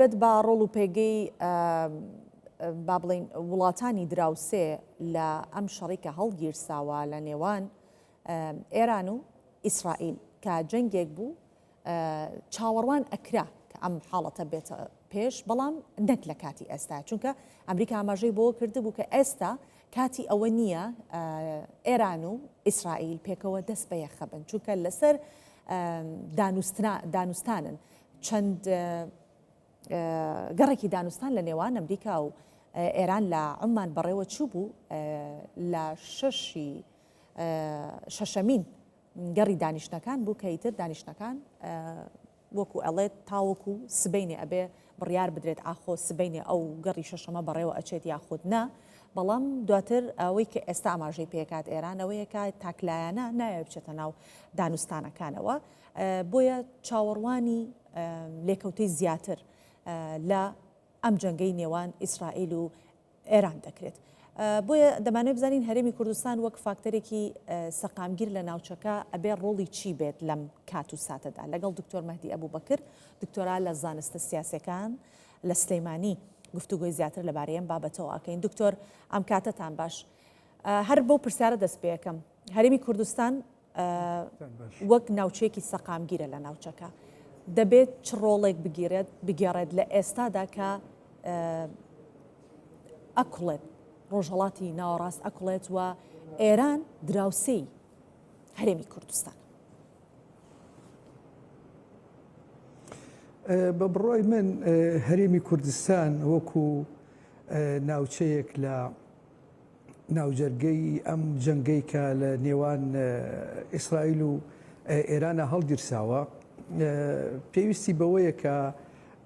تایبەت بە ڕۆڵ و پێگەی با بڵین وڵاتانی دراوسێ لە ئەم شەڕێکە هەڵگیرساوە لە نێوان ئێران و ئیسرائیل کە جەنگێک بوو چاوەڕوان ئەکرا کە ئەم حاڵەتە بێتە پێش بەڵام نەک لە کاتی ئێستا چونکە ئەمریکا ئاماژەی بۆ کردبوو کە ئێستا کاتی ئەوە نییە ئێران و ئیسرائیل پێکەوە دەست بە یەخە بن چونکە لەسەر دانوستانن چەند گەڕێکی دانوستان لە نێوان ئەمریکا و ئێران لە عمان بەڕێوە چوو بوو لە شەشەمین گەڕی دانیشتەکان بوو کە ئیتر دانیشتەکان وەکو ئەڵێت تاوەکو سبەینێ ئەبێ بڕیار بدرێت ئاخۆ سبەینێ ئەو گەڕی شەشەمە بەڕێوە ئەچێت یاخود نا بەڵام دواتر ئەوەی کە ئێستا ئاماژەی پێکات ئێران ئەوەیەکە تاکلایانە نایە بچێتە ناو دانوستانەکانەوە بۆیە چاوەڕوانی لێکەوتەی زیاتر لە ئەم جەنگەی نێوان ئیسرائیل و ئێران دەکرێت بۆیە دەمانێت بزانین هەرێمی کوردستان وەک فاکتەرێکی سەقامگیر لە ناوچەکە ئەبێ ڕۆڵی چی بێت لەم کات و ساتەدا لەگەڵ دکتۆر مەهدی ئەبوبەکر دکتۆرا لە زانستە سیاسەکان لە سلەیمانی گفتوگۆی زیاتر لەبارەیەم بابەتەوە ئەکەین دکتۆر ئەم کاتتان باش هەر بەو پرسیارە دەست پێەکەم هەرێمی کوردستان وەک ناوچەیەکی سەقامگیرە لە ناوچەکە دەبێت چ ڕۆڵێک بگێڕێت لە ئێستادا کە ئەکوڵێت ڕۆژهەڵاتی ناوەڕاست ئەکوڵێت و ئێران دراوسێی هەرێمی کوردستان بە بڕۆی من هەرێمی کوردستان وەکو ناوچەیەک لە ناوجەرگەی ئەم جەنگەی کە لە نێوان ئیسرائیل و ئێرانە هەڵگیرساوە پێویستی بەوەیە کە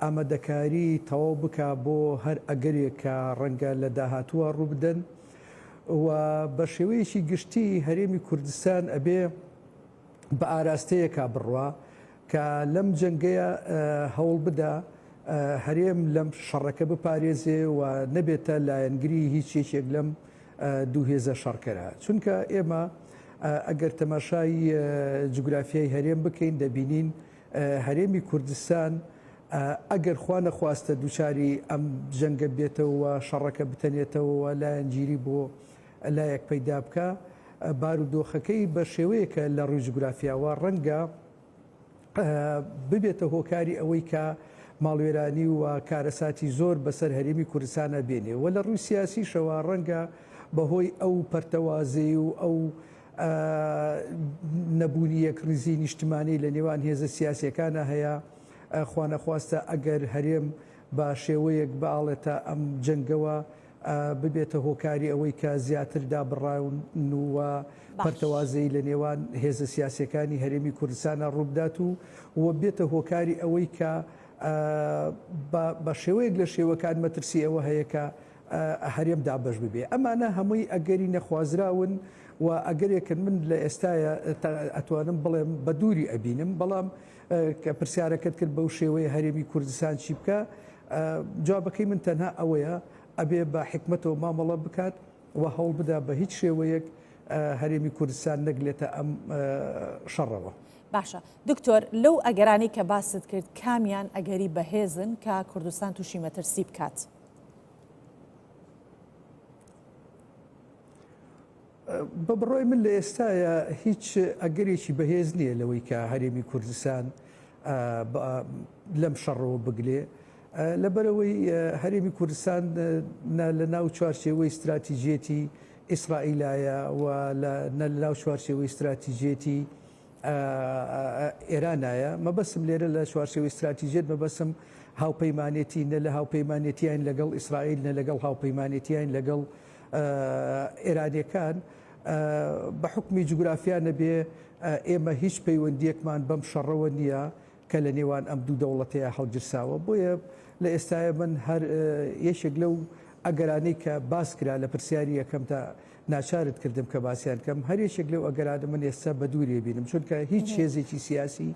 ئامادەکاری تەواو بکە بۆ هەر ئەگەرێک کە ڕەنگە لە داهاتووە ڕوو بدەن و بە شێوەیەکی گشتی هەرێمی کوردستان ئەبێ بە ئاراستەیەکا بڕوا کە لەم جەنگەیە هەوڵ بدە هەرێم لەم شەڕەکە بپارێزێ و نەبێتە لایەنگری هیچ یەکێک لەم دووهێزە شەڕکەرە چونکە ئێمە ئەگەر تەماشای جوگرافیای هەرێم بکەین دەبینین هەرێمی کوردستان ئەگەر خوا نەخواستە دووچاری ئەم جەنگە بێتەوە شەڕەکە بتەنێتەوە لایەنگیری بۆ لایەک پەیدا بکە بارودۆخەکەی بە شێوەیەکە لە ڕووی جوگرافیاوە ڕەنگە ببێتە هۆکاری ئەوەی کە ماڵوێرانی و کارەساتی زۆر بەسەر هەرێمی کوردستانە بێنێ و لە ڕووی سیاسیشەوە ڕەنگە بەهۆی ئەو پەرتەوازی و ئەو نەبوونی یەک ڕیزی نیشتمانی لە نێوان هێزە سیاسیەکانە هەیە خوا نەخواستە ئەگەر هەرێم بە شێوەیەک باڵێتە ئەم جەنگەوە ببێتە هۆکاری ئەوەی کە زیاتر دابڕاون و پەرتەوازەی لە نێوان هێزە سیاسیەکانی هەرێمی کوردستانە ڕووبدات و بێتە هۆکاری ئەوەی کە بە شێوەیەک لە شێوەکان مەترسی ئەوە هەیە کە هەرێم دابەش ببێ ئەمانە هەمووی ئەگەری نەخوازراون و ئەگەرێکن من لە ئێستاە ئەتوانم بڵێم بە دووری ئەبینم بەڵام کە پرسیارەکەت کرد بەو شێوەیە هەرێمی کوردستان چی بکە جوابەکەی من تەنها ئەوەیە ئەبێ بە حکمتەوە مامەڵە بکات و هەوڵ بدا بە هیچ شێوەیەک هەرێمی کوردستان نەگلێتە ئەم شەڕەوە. باشە دکتۆر لەو ئەگەرانی کە باست کرد کامیان ئەگەری بەهێزن کە کوردستان تووشی مەترسی بکات. بە بڕۆی من لە ئێستاە هیچ ئەگەرێکی بەهێز نییە لەوەی کە هەرێمی کوردستان لەم شەڕەوە بگلێ لەبەرەوەی هەرێمی کوردستان لە ناو چوارچێوەی استراتیژیەتی ئیسرائیلایە و لە ناو چوارچێوەی استراتیژیەتی ئێرانایە مەبەسم لێرە لە چوارچێوەی استراتیژیەت مەبەسم هاوپەیمانێتی نە لە هاوپەیمانێتیان لەگەڵ ئیسرائیل نە لەگەڵ هاوپەیمانێتیان لەگەڵ ئێرانیەکان بە حکمی جوگرافیانە بێ ئێمە هیچ پەیوەندیەکمان بەم شەڕەوە نییە کە لە نێوان ئەم دوو دەوڵەتەیە هەڵگیرساوە بۆیە لە ئێستاە من هەر یەکێک لەو ئەگەرانەی کە باس کرا لە پرسیاری یەکەم تا ناچارت کردم کە باسییان کەم هەر یەکێک لەو ئەگەرانە من ئێستا بە دووری بینم چونکە هیچ هێزێکی سیاسی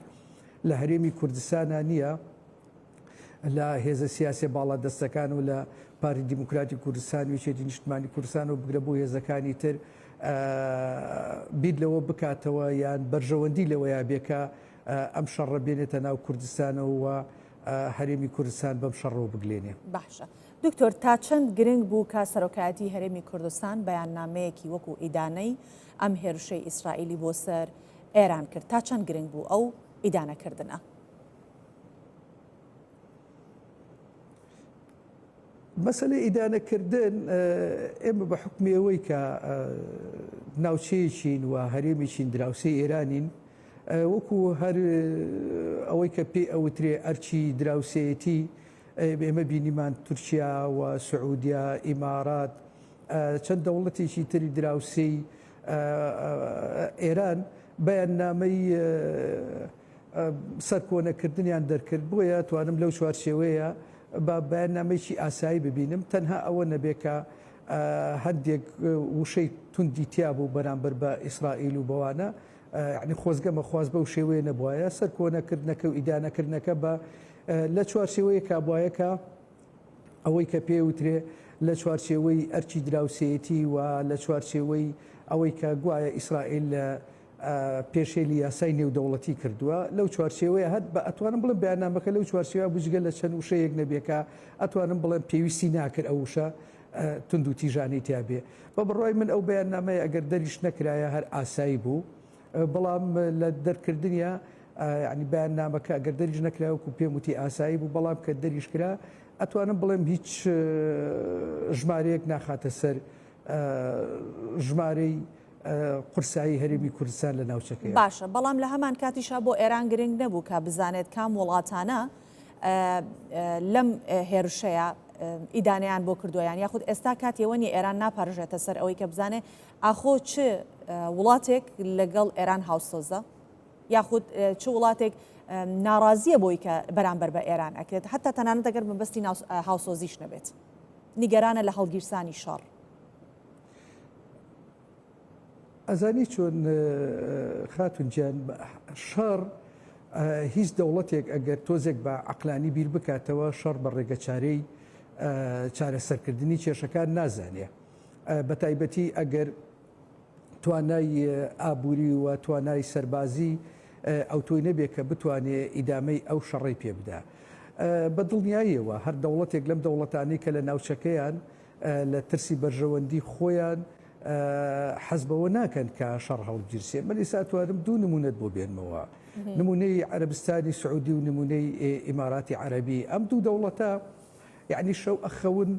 لە هەرێمی کوردستانە نییە لە هێزە سیاسی باڵا دەستەکان و لە پاری دیموکراتی کوردستان و ویچێتی نیشتمانی کوردستان و بگرە بۆ هێزەکانی تر بیر لەوە بکاتەوە یان بەرژەوەندی لەوەیە بێکە ئەم شەڕە بێنێتە ناو کوردستانەوە و هەرێمی کوردستان بەم شەڕۆ بگلێنێ. باشە دکتۆر تا چەند گرنگ بوو کە سەرۆکایەتی هەرێمی کوردستان بەیاننامەیەکی وەکو ئیدانەی ئەم هێرشەی ئیسرائیلی بۆ سەر ئێران کرد تا چەند گرنگ بوو ئەو ئیدانەکردنە؟ مەسەلە ئیدانەکردن ئێمە بە حکمەوەی کە ناوچەیەکین و هەرێمێکین دراوسەی ئێرانین وەکو هەر ئەوەی کە پێی ئەوترێ ئەرچی دراوسەیەتی ئێمە بینیمان تورکیا و سعودیا ئیمارات چەند دەوڵەتێکی تری دراوسەی ئێران بەیاننامەی سەرکۆنەکردنیان دەرکرد بۆیە توانم لەو چوارچێوەیە بە بەیاننامەیەکی ئاسایی ببینم تەنها ئەوە نەبێکە هەندێک وشەی توندی تیا بوو بەرامبەر بە ئیسرائیل و بەوانە یعنی خۆزگەمە خواست بەو شێوەیە نەبووایە سەرکۆنەکردنەکە و ئیدانەکردنەکە بە لە چوارچێوەیە کابوایەکە ئەوەی کە پێوترێ لە چوارچێوەی ئەرچی دراوسەیەتی و لە چوارچێوەی ئەوەی کە گوایە ئیسرائیل پێشێلی یاسای نێودەوڵەتی کردووە لەو چوارچێوەیە هەت بە ئەتوانم بڵم بەیاننامەکە لەو چوارچێوە بجگە لە چەند وشەیەک نەبێکە ئەتوانم بڵێم پێویستی ناکرد ئەو وشە تند و تیژانەی تیابێ بە بڕای من ئەو بەیاننامەیە ئەگەر دەریش نەکرایە هەر ئاسایی بوو بەڵام لە دەرکردنیە ینی بەیاننامەکە ئەگەر دەریش نەکراوەکو پێم وتی ئاسایی بوو بەڵام کە دەریش کرا ئەتوانم بڵێم هیچ ژمارەیەک ناخاتە سەر ژمارەی قورسایی هەرێمی کوردستان لە ناوچەکەی. باشە بەڵام لە هەمان کاتیشا بۆ ئێران گرنگ نەبوو کە بزانێت کام وڵاتانە لەم هێرشەیە ئیدانیان بۆ کردویان یاخود ئێستا کاتێوەنی ئێران ناپارژێتە سەر ئەوەی کە بزانێ ئاخۆ چ وڵاتێک لەگەڵ ئێران هاوسۆزە یاخود چ وڵاتێک ناڕازیە بۆی کە بەرامبەر بە ئێران ئەکرێت حتا تەنانەت دەگەر بەبەستی هاوسۆزیش نەبێت نیگەرانە لە هەڵگیرسانی شەڕ. ئەزانی چۆن خاتونجیان شەڕ هیچ دەوڵەتێک ئەگەر تۆزێک بە عقلانی بیر بکاتەوە شەڕ بە ڕێگەچارەی چارەسەرکردنی کێشەکان نازانێ بە تایبەتی ئەگەر توانای ئابووری و توانای سەربازی ئەو تۆی نەبێت کە بتوانێت ئیدامەی ئەو شەڕی پێ بدا بە دڵنیاییەوە هەر دەوڵەتێک لەم دەوڵەتانی کە لە ناوچەکەیان لە ترسی بەرژەوەندی خۆیان حەزبەوە ناکەن کە شەڕ هەڵگیرسێ مەلیسا توانم دوو نمونەت بۆ بێنمەوە نمونەی عەرەبستانی سعودی و نمونەی ئیماراتی عەرەبی ئەم دوو دەوڵەتە یعنی شەو ئەخەون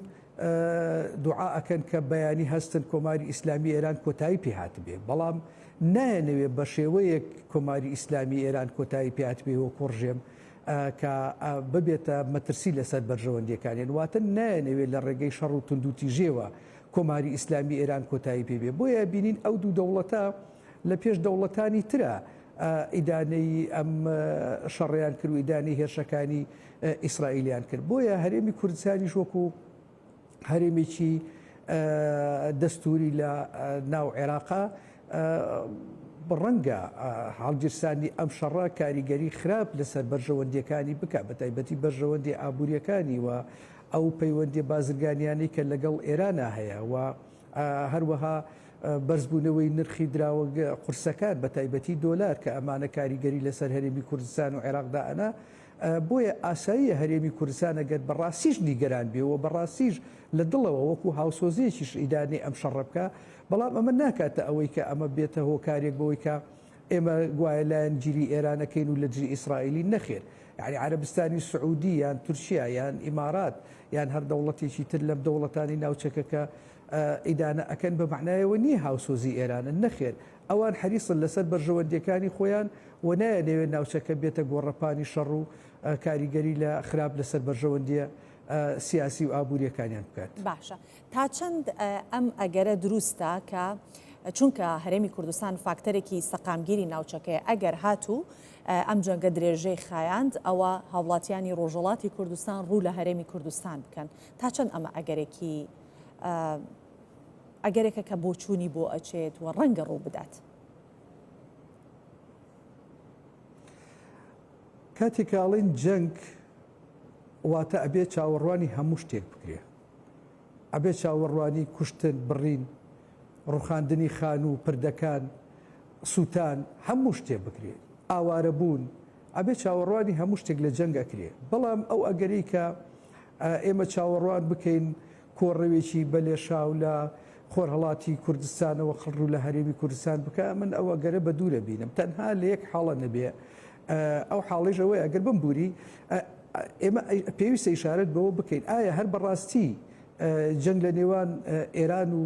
دوعا ئەکەن کە بەیانی هەستن کۆماری ئیسلامی ئێران کۆتایی پێهات بێ بەڵام نایەنەوێ بە شێوەیەک کۆماری ئیسلامی ئێران کۆتایی پێهات بێ وە کوڕژێم کە ببێتە مەترسی لەسەر بەرژەوەندیەکانیان واتە نایەنەوێت لە ڕێگەی شەڕ و توندوتیژێوە کۆماری ئیسلامی ئێران کۆتایی پێبێ بۆیە بینین ئەو دوو دەوڵەتە لە پێش دەوڵەتانی ترە ئیدانەی ئەم شەڕیان کرد و ئیدانەی هێرشەکانی ئیسرائیلیان کرد بۆیە هەرێمی کوردستانیش وەکو هەرێمێکی دەستوری لە ناو عێراقا ڕەنگە هەڵگیرسانی ئەم شەڕە کاریگەری خراپ لەسەر بەرژەوەندیەکانی بکە بە تایبەتی بەرژەوەندی ئابوووریەکانی و ئەو پەیوەندی بازرگانیانی کە لەگەڵ ئێرانە هەیە و هەروەها بەرزبوونەوەی نرخی دراوە قورسەکان بە تایبەتی دۆلار کە ئەمانە کاریگەری لەسەر هەرێمی کوردستان و عێراقدا ئەنا بۆیە ئاساییە هەرێمی کوردستان ئەگەر بەڕاستیش نیگەران بێەوە بەڕاستیش لە دڵەوە وەکو هاوسۆزیەکیش ئیدانی ئەم شەڕە بکە بەڵام ئەمە ناکاتە ئەوەی کە ئەمە بێتە هۆکارێک بەوەی کە ئێمە گوایە لایەن گیری ئێرانەکەین و لە جری ئیسرائیلی نەخێر یعنی عەرەبستانی سعودی یان تورکیا یان ئیمارات یان هەر دەوڵەتێکی تر لەم دەوڵەتانی ناوچەکە کە ئیدانە ئەکەن بە معنایەوە نییە هاوسۆزی ئێرانە نەخێر ئەوان حریصن لەسەر بەرژەوەندیەکانی خۆیان و نایەنەوێت ناوچەکە بێتە گۆڕەپانی شەڕ و کاریگەری لە خراپ لەسەر بەرژەوەندیە سیاسی و ئابوووریەکانیان بکات. باشە تا چەند ئەم ئەگەرە دروستە کە چونکە هەرێمی کوردستان فاکتەرێکی سەقامگیری ناوچەکەی ئەگەر هاتوو ئەم جەنگە درێژەی خایاند ئەوە هاوڵاتیانی ڕۆژهڵاتی کوردستان ڕوو لە هەرێمی کوردستان بکەن تا چەند ئەمە ئەگەرێکە کە بۆچوونی بۆ ئەچێت و ڕەنگە ڕوو بدات. کاتێکاڵین جەنگ واتە ئەبێ چاوەڕوانی هەموو شتێک بکرێ ئەبێ چاوەڕوانی کوشتن بڕین ڕوخاندنی خان و پردەکان سووتان هەموو شتێ بکرێت ئاوارە بوون ئەبێ چاوەڕوانی هەموو شتێک لە جەنگ ئەکرێ بەڵام ئەو ئەگەری کە ئێمە چاوەڕوان بکەین کۆڕەوێکی بەلێ شاو لە خۆرهەڵاتی کوردستانەوە خڕوو لە هەرێمی کوردستان بکە من ئەو ئەگەرە بە دوورە بینم تەنها لە یەک حاڵە نەبێ ئەو حاڵێژەوەی ئەگەر بمبووری ئێمە پێویستە ئیشارەت بەوە بکەین ئایا هەر بەڕاستی جەنگ لە نێوان ئێران و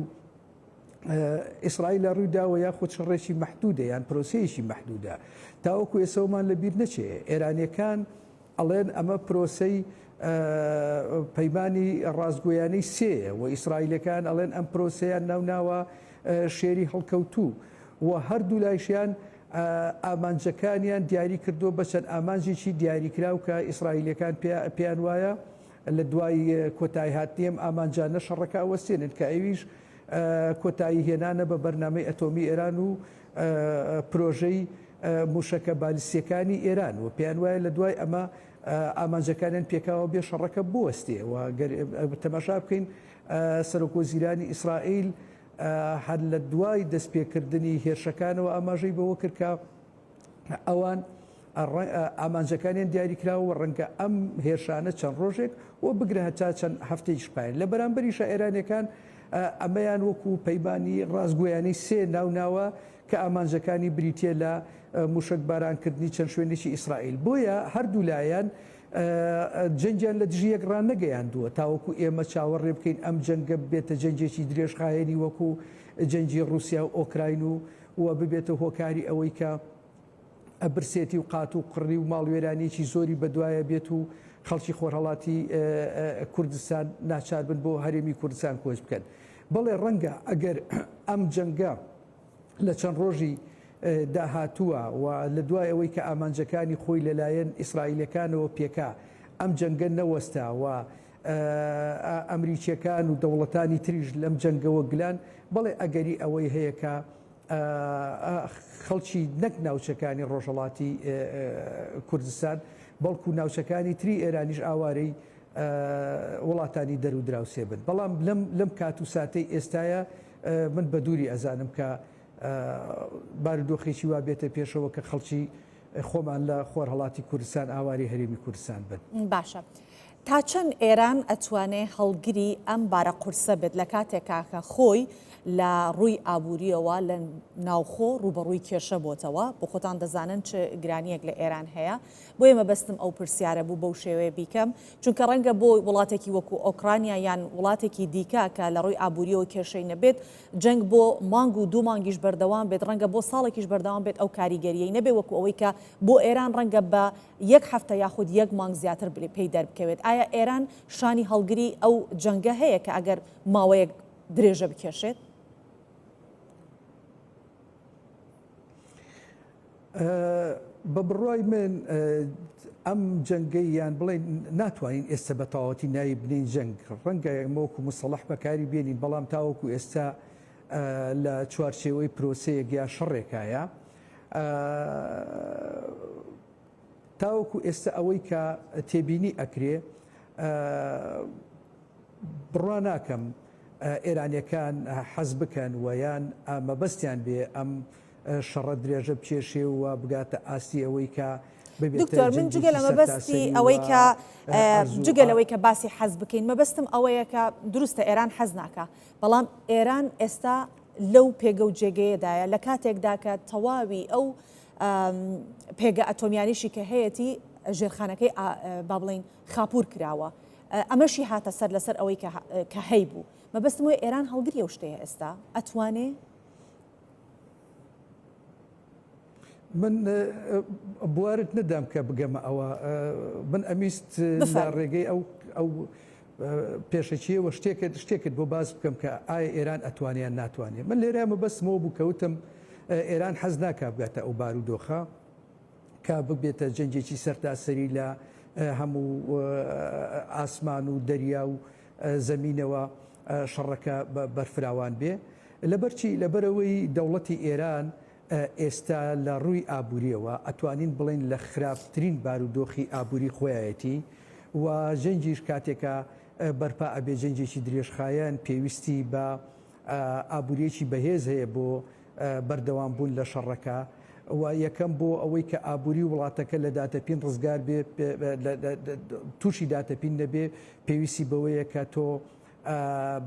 ئیسرائیل لە ڕوویداوە یاخود شڕێکی مەحدودە یان پرۆسەیەکی مەحدودە تاوەکو ئێسەوەمان لەبیر نەچێ ئێرانیەکان ئەڵێن ئەمە پرۆسەی پەیمانی ڕازگۆیانەی سێیە و ئیسرائیلەکان ئەڵێن ئەم پرۆسەیان ناوناوە شێری هەڵکەوتوو و هەردوو لایشیان ئامانجەکانیان دیاری کردو بە چەند ئامانجێکی دیاریکراو کە ئیسرائیلەکان پێیان وایە لە دوای کۆتایی هاتنیم ئامانجانە شەڕەکە وەستێنن کە ئەویش کۆتایی هێنانە بە بەرنامەی ئەتۆمی ئێران و پرۆژەی موشەکە بالیستیەکانی ئێران و پێیان وایە لە دوای ئەمە ئامانجەکانیان پێکاوە بێ شەڕەکە بوەستێ و تەماشا بکەین سەرۆکوەزیرانی ئیسرائیل هەر لە دوای دەستپێکردنی هێرشەکانەوە ئاماژەی بەوە کرد کە ئەوان ئامانجەکانیان دیاریکراوە ڕەنگە ئەم هێرشانە چەند ڕۆژێک و بگرە هەتا چەند هەفتەیەکی پایین لە بەرامبەریشە ئێرانیەکان ئەمەیان وەکو پەیمانی ڕازگۆیانەی سێ ناوناوە کە ئامانجەکانی بریتە لە موشک بارانکردنی چەند شوێنێکی ئیسرائیل بۆیە هەردوو لایەن جەنگیان لە دژی یەکڕان نەگەیاندووە تاوەکو ئێمە چاوەڕێ بکەین ئەم جەنگە بێتە جەنگێکی درێژخایەنی وەکو جەنگی رووسیا و ئۆکراین و ببێتە هۆکاری ئەوەی کە ئەبرسێتی و قات و قڕی و ماڵوێرانێکی زۆری بەدوایە بێت و خەڵکی خۆرهەڵاتی کوردستان ناچار بن بۆ هەرێمی کوردستان کۆچ بکەن بەڵێ ڕەنگە ئەگەر ئەم جەنگە لە چەند ڕۆژی داهاتووە و لە دوای ئەوەی کە ئامانجەکانی خۆی لەلایەن ئیسرائیلەکانەوە پێکا ئەم جەنگە نەوەستا و ئەمریکیەکان و دەوڵەتانی تریژ لەم جەنگەوە گلان بەڵێ ئەگەری ئەوەی هەیە کە خەڵکی نەک ناوچەکانی ڕۆژهەڵاتی کوردستان بەڵکو ناوچەکانی تری ئێرانیش ئاوارەی وڵاتانی دەرو دراوسێ بن بەڵام لەم کات و ساتەی ئێستایە من بە دووری ئەزانم کە بارودۆخێکی وا بێتە پێشەوە کە خەڵکی خۆمان لە خۆرهەڵاتی کوردستان ئاواری هەرێمی کوردستان بن باشە تا چەند ئێران ئەتوانێت هەڵگری ئەم بارە قورسە بێت لە کاتێکا کە خۆی لە ڕووی ئابوووریەوە لە ناوخۆ ڕوبەڕووی کێشە بۆتەوە بۆ خۆتان دەزانن چ گرانیەک لە ئێران هەیە بۆ ئێمە بەستم ئەو پرسیارە بوو بەو شێوەیە بیکەم چونکە ڕەنگە بۆ وڵاتێکی وەکو ئۆکرانیا یان وڵاتێکی دیکە کە لە ڕووی ئابوووریەوە کێشەی نەبێت جەنگ بۆ مانگ و دوو مانگیش بەردەوام بێت ڕەنگە بۆ ساڵێکیش بەردەوام بێت ئەو کاریگەریەی نەبێ وەکو ئەوەی کە بۆ ئێران ڕەنگە بە یەک هەفتە یاخود یەک مانگ زیاتر پێی دەربکەوێت ئایا ئێران شانی هەڵگری ئەو جەنگە هەیە کە ئەگەر ماوەیەک درێژە بکێشێت بە بڕای من ئەم جەنگەی یان بڵێن ناتوانین ئێستا بە تەواوەتی ناوی بنین جەنگ ڕەنگە ئەمەوەکو مستەڵەح بەکاری بێنین بەڵام تاوەکو ئێستا لە چوارچێوەی پرۆسەیەک یا شەڕێکایە تاوەکو ئێستا ئەوەی کە تێبینی ئەکرێ بڕوا ناکەم ئێرانیەکان حەز بکەن و یان مەبەستیان بێ ئەم شەڕە درێژە بکێشێ و بگاتە ئاستی ئەوەی کە دکتۆر من جگە لە مەبەستی ئەوەی کە جگە لەوەی کە باسی حەز بکەین مەبەستم ئەوەیە کە دروستە ئێران حەز ناکە بەڵام ئێران ئێستا لەو پێگە و جێگەیەدایە لە کاتێکدا کە تەواوی ئەو پێگە ئەتۆمیانیشی کە هەیەی ژێرخانەکەی با بڵین خاپور کراوە ئەمەشی هاتە سەر لەسەر ئەوەی کە هەی بوو مەبەستم وێ ئێران هەڵگری ئەو شتەیە ئێستا ئەتوانێ من بوارت نەدام کە بگەمە ئەوە من ئەمیست لە ڕێگەی ئەو پێشەکیەوە شتێکت بۆ باز بکەم کە ئایا ئێران ئەتوانیان ناتوانێت من لێرەمە بەسمەوە بوو کەوتم ئێران حەز ناکا بگاتە ئەو بارودۆخە کا ببێتە جەنگێکی سەرتاسەری لە هەموو ئاسمان و دەریا و زەمینەوە شەڕەکە بەرفراوان بێ لەبەرچی لەبەرەوەی دەوڵەتی ئێران ئێستا لە ڕووی ئابوووریەوە ئەتوانین بڵێن لە خراپترین بارودۆخی ئابووری خۆیەتی و جەنگیش کاتێکە بەرپا ئەبێ جەنگێکی درێژخایەن پێویستی بە ئابوووریەکی بەهێز هەیە بۆ بەردەوام بوون لە شەڕەکە و یەکەم بۆ ئەوەی کە ئابووری وڵاتەکە لە داتەپین ڕزگار بێ تووشی داتەپین نەبێ پێویستی بەوەیە کە تۆ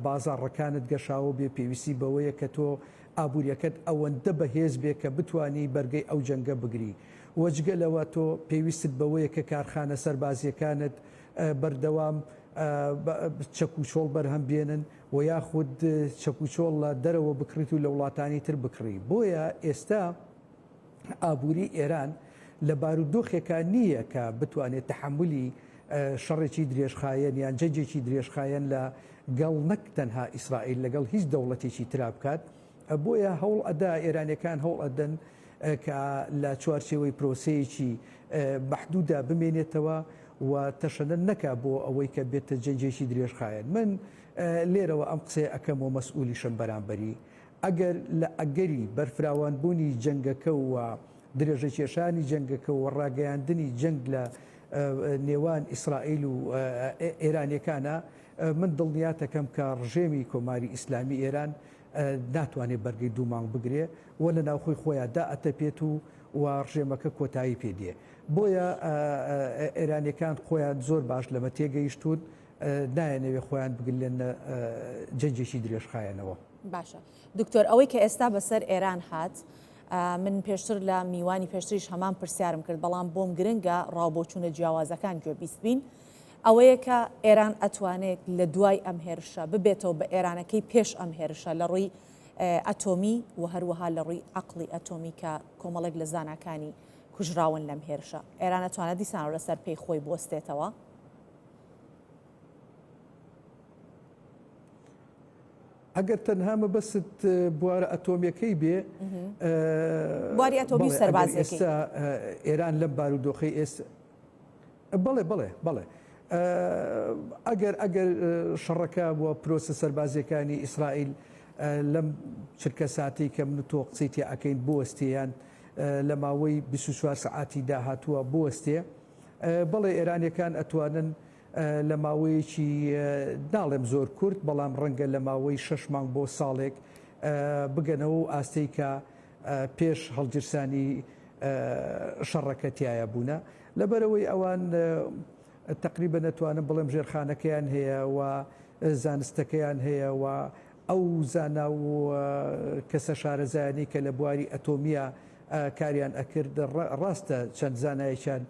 بازاڕەکانت گەشاوە بێ پێویستی بەوەیە کە تۆ ئابوووریەکەت ئەوەندە بەهێز بێ کە بتانی بەرگەی ئەو جەنگە بگری وەجگەلەوە تۆ پێویستت بەوەیە کە کارخانە سەربازیەکانت بەردەوام چەکوچۆڵ بەرهەم بێنن و یاخود چەکوچۆڵ لە دەرەوە بکڕیت و لە وڵاتانی تر بکڕی بۆیە ئێستا ئابووری ئێران لە بارودۆخێکە نییە کە بتوانێت تحملی شەڕێکی درێژخایەن یان جەنجێکی درێژخایەن لە گەڵ نەک تەنها ئیسرائیل لەگەڵ هیچ دەوڵەتێکی ترا بکات بۆیە هەوڵ ئەدا ئێرانیەکان هەوڵ ئەدەن کە لە چوارچێوەی پرۆسەیەکی مەحدوودە بمێنێتەوە و تەشەنە نەکا بۆ ئەوەی کە بێتە جەنجێکی درێژخایەن من لێرەوە ئەم قسێ ئەەکەم و مەسئولیشم بەرامبەری ئەگەر لە ئەگەری بەرفراوانبوونی جەنگەکە و درێژە کێشانی جەنگەکە و ڕاگەیاندنی جەنگ لە نێوان ئیسرائیل و ئێرانیەکانە من دڵنیاتەکەم کە ڕژێمی کۆماری ئیسلامی ئێران ناتوانێت بەرگەی دوو مانگ بگرێ و لە ناوخۆی خۆیان دائەتەپێت و ڕژێمەکە کۆتایی پێدێ بۆیە ئێرانیەکان خۆیان زۆر باش لەمە تێگەیشتون نایەنەوێ خۆیان بگلێن جەنجێکی درێژخایەنەوە. باشە دکتۆر ئەوەی کە ئێستا بەسەر ئێران هات من پێشتر لە میوانی پێشتریش هەمان پرسیارم کرد بەڵام بۆم گرنگە ڕاوبۆچوونە جیاوازەکان گوێبیست بین ئەوەیە کە ئێران ئەتوانێت لە دوای ئەم هێرشە ببێتەوە بە ئێرانەکەی پێش ئەم هێرشە لە ڕووی ئەتۆمی و هەروەها لە ڕووی عەقڵی ئەتۆمی کە کۆمەڵێک لە زاناکانی کوژراون لەم هێرشە ئێران ئەتوانێت دیسان لەسەر پێی خۆی بوەستێتەوە. ئەگەر تەنها مەبەست بوارە ئەتۆمیەکەی بێ بواری ئەتۆمی سەربازیەکەی ئێستا ئێران لەم بارودۆخەی ئێستا بەڵێ ئەگەر شەڕەکە بووە پرۆسە سەربازیەکانی ئیسرائیل لەم چرکە ساتی کە من تۆ قسەی تێ ئەکەین بوەستێیان لە ماوەی 24 سەعاتی داهاتووە بوەستێ بەڵێ ئێرانیەکان ئەتوانن لە ماوەیەکی ناڵێم زۆر کورت بەڵام ڕەنگە لە ماوەی 6 مانگ بۆ ساڵێک بگەنەوە و ئاستەی کە پێش هەڵگیرسانی شەڕەکە تایە بوونە لەبەرەوەی ئەوان تقریبا نەتوانن بڵێم ژێرخانەکەیان هەیە و زانستەکەیان هەیە و ئەو زانا و کەسە شارەزایانی کە لە بواری ئەتۆمیە کاریان ئەکرد ڕاستە چەند زانایەکیان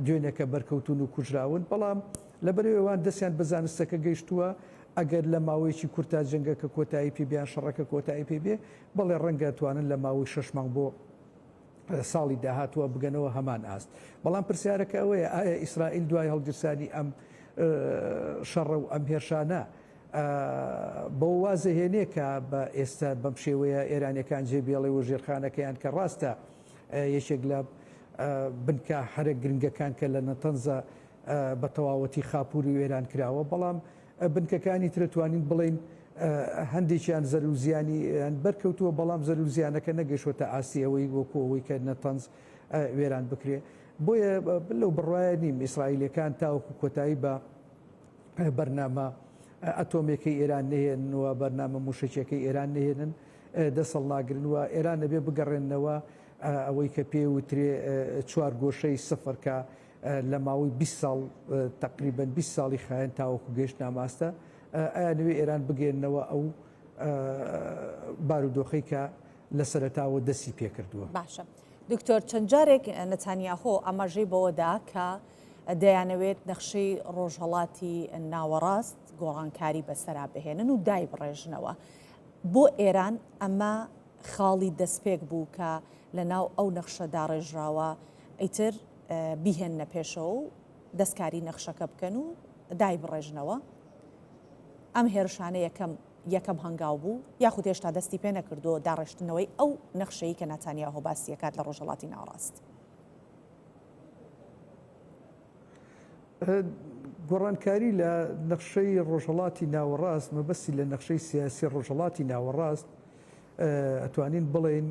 دوێنێکە بەرکەوتون و کوژراون بەڵام لەبەرەوەیان دەستیان بە زانستەکە گەیشتووە ئەگەر لە ماوەیەکی کورتا جەنگەکە کۆتایی پێبیان شەڕەکە کۆتایی پێبێ بەڵێ ڕەنگە توانن لە ماوەی 6 مانگ بۆ ساڵی داهاتووە بگەنەوە هەمان ئاست بەڵام پرسیارەکە ئەوەیە ئایا ئیسرائیل دوای هەڵگیرسانی ئەم شەڕە و ئەم هێرشانە بە وازەهێنێ کە بە ئێستا بەم شێوەیە ئێرانیەکان جێبێڵێ و ژێرخانەکەیان کە ڕاستە یەکێک لە بنکە هەرە گرنگەکان کە لە نەتەنزە بە تەواوەتی خاپووری و ئێران کراوە بەڵام بنکەکانی ترتوانین بڵین هەندێکیان زەروزیانی بەرکەوتووە بەڵام زەروزیانەکە نەگەشتە ئاسیەوەی وەکوەوەی کە نەتەنز وێران بکرێ بۆیە لەو بڕواایە نیم ئیسرائیلەکان تاوەکو کۆتایی بە بەرنامە ئەتۆمێکی ئێران نهێننەوە بەرنامە موشکێکی ئێران نهێنن دەسەڵ ناگرنوە ئێران نەبێ بگەڕێنەوە ئەوەی کە پێ وترێ چوار گۆشەی سفر کە لە ماوەی 20 ساڵ تقریبا 20 ساڵی خایەن تاوەکو گەشت ناماستە ئایا نوێ ئێران بگەێنەوە ئەو بارودۆخەی کە لە سەرەتاوە دەستی پێکردووە. باشە دکتۆر چەند جارێک نەتانیاهۆ ئەمەژەی بەوەدا کە دەیانەوێت نەخشەی ڕۆژهەڵاتی ناوەڕاست گۆڕانکاری بەسەرا بهێنن و دای بڕێژنەوە بۆ ئێران ئەمە خاڵی دەستپێک بوو کە لە ناو ئەو نەخشەدا ڕێژراوە ئیتر بیهێنە پێشەوە و دەستکاری نەخشەکە بکەن و دای بڕێژنەوە ئەم هێرشانە یەکەم هەنگاو بوو یاخود هێشتا دەستی پێ نەکردو داڕێشتنەوەی ئەو نەخشەی کە نەتانیاهۆ باسیەکات لە ڕۆژهەڵاتی ناوەڕاست. گۆڕانکاری لە نەخشەی ڕۆژهەڵاتی ناوەڕاست مەبەستی لە نەخشەی سیاسی ڕۆژهەڵاتی ناوەڕاست ئەتوانین بڵێن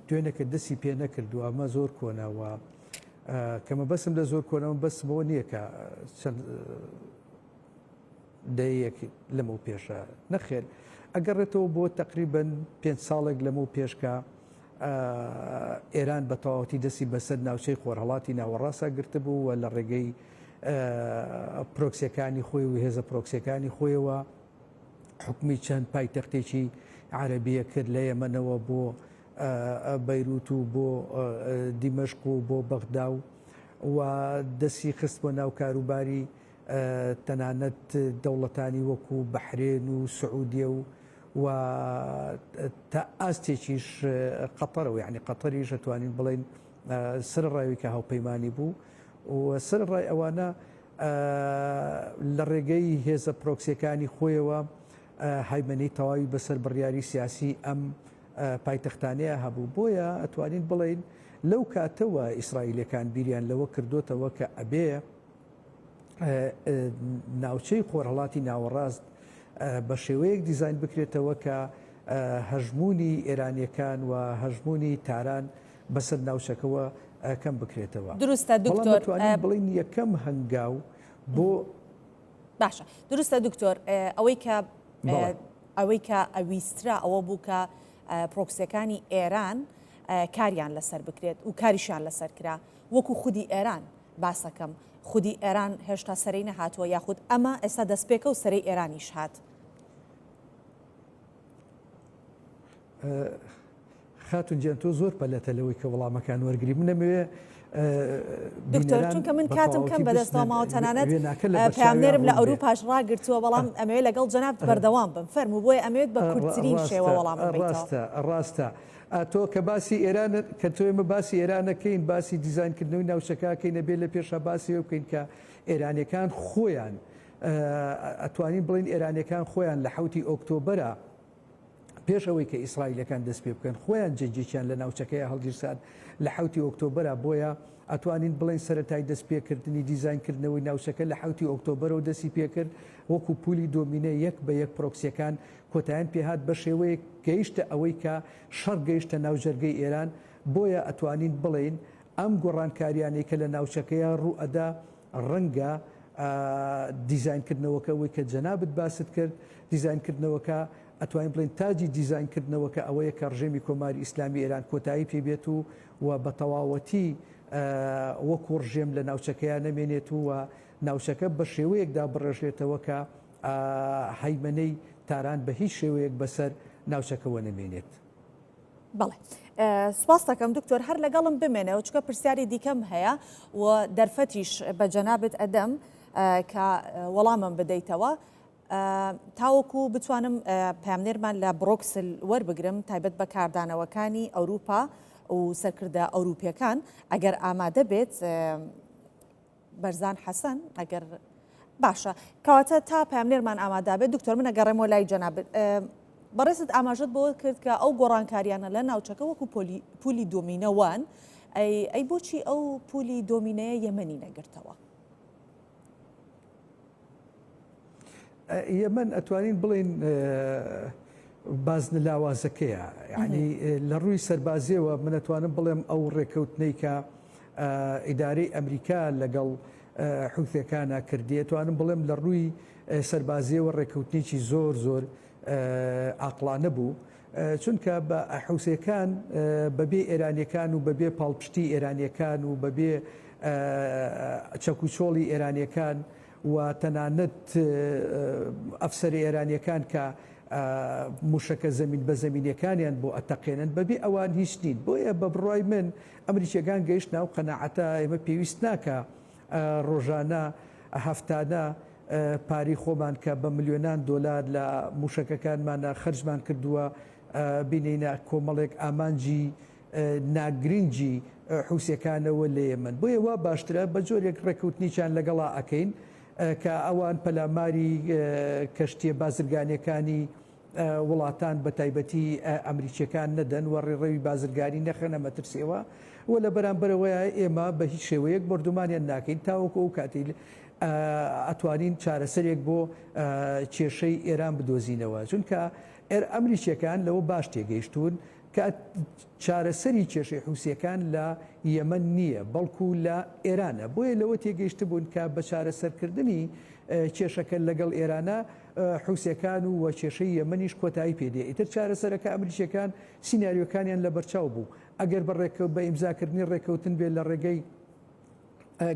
دوێنێکە دەستی پێ نەکردو ئەمە زۆر کۆنەوە کەمە بەسم لە زۆر کۆنەوە بەسمەوە نییە کە چەند دەیەکی لەمە و پێشە نەخێر ئەگەڕێتەوە بۆ تقریبن 5 ساڵێک لەمە پێشکە ئێران بە تەواوەتی دەستی بەسەر ناوچەی خۆرهەڵاتی ناوەڕاستە گرتبوو و لە ڕێگەی پرۆکسیەکانی خۆی و هێزە پرۆکسیەکانی خۆیەوە حکومی چەند پایتەختێکی عەرەبیە کرد لە یەمەنەوە بۆ بەیروت و بۆ دیمەشق و بۆ بەغدا و دەستی خست بۆ ناو کاروباری تەنانەت دەوڵەتانی وەکو بەحرێن و سعودیە و تا ئاستێکیش قەتەرەوە یعنی قەتەریش ئەتوانین بڵێن سەرڕاوی کە هاوپەیمانی بوو و سەرڕای ئەوانە لە ڕێگەی هێزە پرۆکسیەکانی خۆیەوە هایمەنەی تەواوی بەسەر بڕیاری سیاسی ئەم پایتەختانەیە هەبوو بۆیە ئەتوانین بڵێن لەو کاتەوە ئیسرائیلەکان بیریان لەوە کردوتەوە کە ئەبێ ناوچەی خۆرهەڵاتی ناوەڕاست بە شێوەیەک دیزاین بکرێتەوە کە هەژمونی ئێرانیەکان و هەژمونی تاران بەسەر ناوچەکەەوە کەم بکرێتەوە. دروستە دکتۆر بڵین یەکەم هەنگاو بۆ باشە دروستە دکتۆر ئەوەی کە ئەویسترا ئەوە بوو کە پرۆکسیەکانی ئێران کاریان لەسەر بکرێت و کاریشیان لەسەر کرا وەکو خودی ئێران باسەکەم خودی ئێران هێشتا سەرەی نەهاتووە یاخود ئەمە ئێستا دەستپێکە و سەرەی ئێرانیش هات. خاتون گیان تۆ زۆر پەلەتە لەوەی کە وەڵامەکان وەرگری من نەمەوێ دکتۆر چونکە من کاتم کەم بەدەستەوە ماوە تەنانەت پامنێرم لە ئەوروپاش ڕاگرتووە بەڵام ئەمەوێت لەگەڵ جەناب بەردەوام بم فەرموو بۆی ئەمەوێت بە کورتترین شێوە وەڵام ڕاستە تۆ کە باسی ئێران کە تۆ ئێمە باسی ئێرانەکەین باسی دیزاینکردنەوەی ناوچەکەکەینە بێ لە پێشە باسی بکەین کە ئێرانیەکان خۆیان ئەتوانین بڵین ئێرانیەکان خۆیان لە 7 ئۆکتۆبەرە پێشەوەی کە ئیسرائیلەکان دەست پێ بکەن خۆیان جێگیران لە ناوچەکەی هەڵگیرسان لە 7 ئۆکتۆبەرە بۆیە ئەتوانین بڵین سەرەتای دەست پێکردنی دیزاینکردنەوەی ناوچەکە لە 7 ئۆکتۆبەرەوە دەستی پێکرد وەکو پولی دۆمینە یەک بە یەک پرۆکسیەکان کۆتاییان پێهات بە شێوەیە گەیشتە ئەوەی کە شەڕ گەیشتە ناوجەرگەی ئێران بۆیە ئەتوانین بڵین ئەم گۆڕانکاریانەی کە لە ناوچەکەیان ڕوو ئەدا ڕەنگە دیزاینکردنەوەکە ئەوەی کە جەنابەت باست کرد دیزاینکردنەوەکە ئەتوانین بڵین تاجی دیزاینکردنەوەکە ئەوەیە کە ڕژێمی کۆماری ئیسلامی ئێران کۆتایی پێبێت و بە تەواوەتی وەکو ڕژێم لە ناوچەکەیان نەمێنێت و ناوچەکە بە شێوەیەکدا بڕێژێتەوە کە هەیمەنەی تاران بە هیچ شێوەیەک بەسەر ناوچەکەەوە نەمێنێت. بەڵێ سپاس دەکەم دکتۆر هەر لەگەڵم بمێنەوە چکە پرسیاری دیکەم هەیە و دەرفەتیش بە جەنابەت ئەدەم کە وەڵامم بدەیتەوە تاوەکو بتوانم پامنێرمان لە بڕۆکسل وەربگرم تایبەت بە کاردانەوەکانی ئەوروپا و سەرکردە ئەوروپیەکان ئەگەر ئامادە بێت بەرزان حەسەن ئەگەر باشە کەواتە تا پامنێرمان ئامادا بێت دکتۆر من ئەگەڕێمەوە لای جەنابەت بەڕێست ئاماژەت بۆ کرد کە ئەو گۆڕانکاریانە لە ناوچەکە وەکو پولی دۆمینەوان ئەی بۆچی ئەو پولی دۆمینەیە یەمەنی نەگرتەوە؟ یەمەن ئەتوانین بڵین بازنە لاوازەکەیە یعنی لە ڕووی سەربازیەوە من ئەتوانم بڵێم ئەو ڕێکەوتنەی کە ئیدارەی ئەمریکا لەگەڵ حوثیەکانە کردی توانم بڵێم لە ڕووی سەربازیەوە ڕێکەوتنێکی زۆر زۆر عاقلانە بوو چونکە بە حوثیەکان بەبێ ئێرانیەکان و بەبێ پاڵپشتی ئێرانیەکان و بەبێ چەکوچۆڵی ئێرانیەکان و تەنانەت ئەفسەری ئێرانیەکان کە موشەکە زەمین بە زەمینیەکانیان بۆ ئەتەقێنن بەبێ ئەوان هیچ نین بۆیە بە بڕای من ئەمریکیەکان گەیشت ناو قەناعەتە ئێمە پێویست ناکە ڕۆژانە هەفتانە پاری خۆمان کە بە ملیۆنان دۆلار لە موشەکەکانمانە خەرجمان کردووە بینینە کۆمەڵێک ئامانجی ناگرنگی حوسیەکانەوە لە یەمەن بۆیە وا باشترە بە جۆرێک ڕێکوتنیچان لەگەڵا ئەکەین کە ئەوان پەلاماری کەشتیە بازرگانیەکانی وڵاتان بە تایبەتی ئەمریکیەکان نەدەن و ڕێڕەوی بازرگانی نەخەنە مەترسیەوە و لە بەرامبەرەوەی ئێمە بە هیچ شێوەیەک بردومانیان ناکەین تاوەکو ئەو کاتی ئەتوانین چارەسەرێک بۆ کێشەی ئێران بدۆزینەوە چونکە ئەمریکیەکان لەوە باش تێگەیشتون کە چارەسەری کێشەی حوسیەکان لە یەمەن نییە بەڵکو لە ئێرانە بۆیە لەوە تێگەیشت بوون کە بە چارەسەرکردنی کێشەکە لەگەڵ ئێرانە حوسیەکان و کێشەی یەمەنیش کۆتایی پێدێ ئیتر چارەسەرەکە ئەمریکیەکان سیناریۆکانیان لە بەرچاو بوو ئەگەر بە ئیمزاکردنی ڕێکەوتن بێت لە ڕێگەی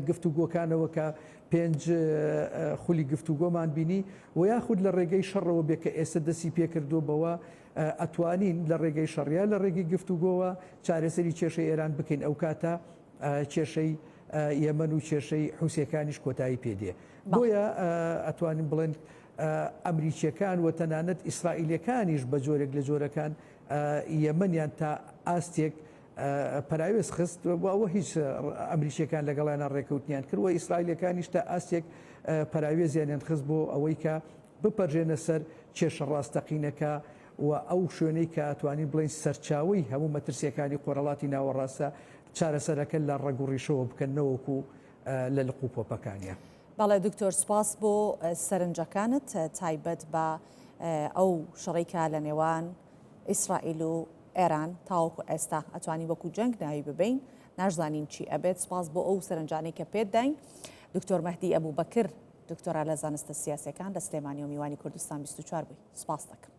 گفتوگۆکانەوە کە 5 خولی گفتوگۆمان بینی و یاخود لە ڕێگەی شەڕەوە بێ کە ئێستا دەستی پێکردو بەوە ئەتوانین لە ڕێگەی شەڕیا لە ڕێگەی گفتوگۆوە چارەسەری کێشەی ئێران بکەین ئەو کاتە کێشەی یەمەن و کێشەی حوسیەکانیش کۆتایی پێدێ بۆیە ئەتوانین بڵێن ئەمریکیەکان و تەنانەت ئیسرائیلەکانیش بە جۆرێک لە جۆرەکان یەمەنیان تا ئاستێک پراوێز خست ئەوە هیچ ئەمریکیەکان لەگەڵیانە ڕێکەوتنیان کردوە ئیسرائیلەکانیش تا ئاستێک پراوێزیانیان خست بۆ ئەوەی کە بپەرژێنە سەر کێشە ڕاستەقینەکە و ئەو شوێنەی کە ئەتوانین بڵین سەرچاوی هەموو مەترسیەکانی قۆڕەڵاتی ناوەڕاستە چارەسەرەکە لە ڕێگوڕیشەوە بکەنەوەکو لە لقوپۆپەکانیە. بەڵێ دکتۆر سپاس بۆ سەرنجەکانت تایبەت بە ئەو شەڕێکە لە نێوان ئیسرائیل و ئێران تاوەکو ئێستا ئەتوانی وەکو جەنگ ناوی ببین ناشزانین چی ئەبێت سپاس بۆ ئەو سەرنجانەی کە پێت داین دکتۆر مەهدی ئەبوو بەکر دکتۆرا لە زانستە سیاسەکان لە سلێمانی و میوانی کوردستان 24 بووی سپاس دەکەم.